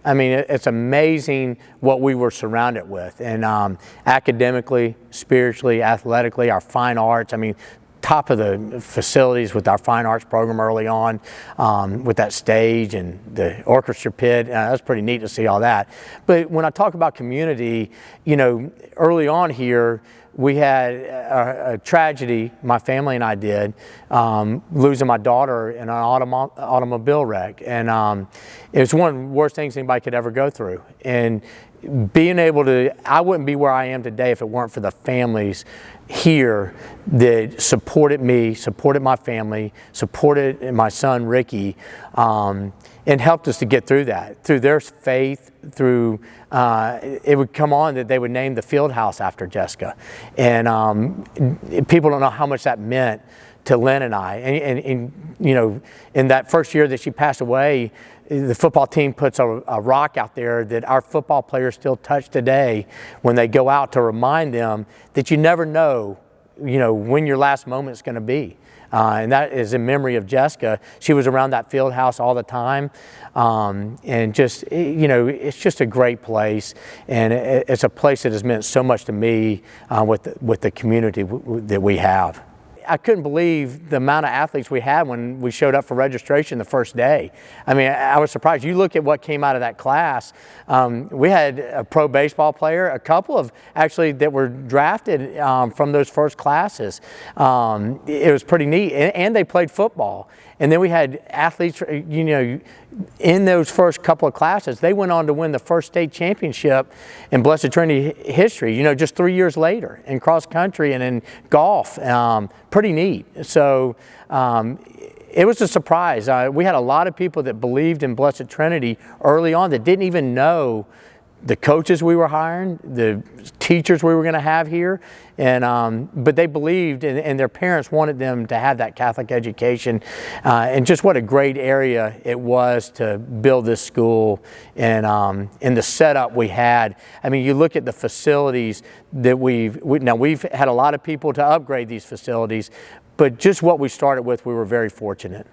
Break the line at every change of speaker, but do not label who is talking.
I mean, it's amazing what we were surrounded with, and academically, spiritually, athletically, our fine arts. I mean, top of the facilities with our fine arts program early on, with that stage and the orchestra pit. That was pretty neat to see all that. But when I talk about community, you know, early on here, we had a tragedy, my family and I did, losing my daughter in an automobile wreck. And it was one of the worst things anybody could ever go through. And being able to, I wouldn't be where I am today if it weren't for the families here that supported me, supported my family, supported my son Ricky, and helped us to get through that. Through their faith, through it would come on that they would name the field house after Jessica. And people don't know how much that meant to Lynn and I. And you know, in that first year that she passed away, the football team puts a rock out there that our football players still touch today when they go out to remind them that you never know, you know, when your last moment is going to be. And that is in memory of Jessica. She was around that field house all the time. And just, you know, it's just a great place. And it's a place that has meant so much to me with the community that we have. I couldn't believe the amount of athletes we had when we showed up for registration the first day. I mean, I was surprised. You look at what came out of that class. We had a pro baseball player, a couple of actually that were drafted from those first classes. It was pretty neat, and they played football. And then we had athletes, you know, in those first couple of classes, they went on to win the first state championship in Blessed Trinity history, you know, just 3 years later in cross country and in golf. Pretty neat. So it was a surprise. We had a lot of people that believed in Blessed Trinity early on that didn't even know the coaches we were hiring, the teachers we were going to have here, and but they believed, and their parents wanted them to have that Catholic education, and just what a great area it was to build this school, and the setup we had. I mean, you look at the facilities that we've had a lot of people to upgrade these facilities, but just what we started with, we were very fortunate.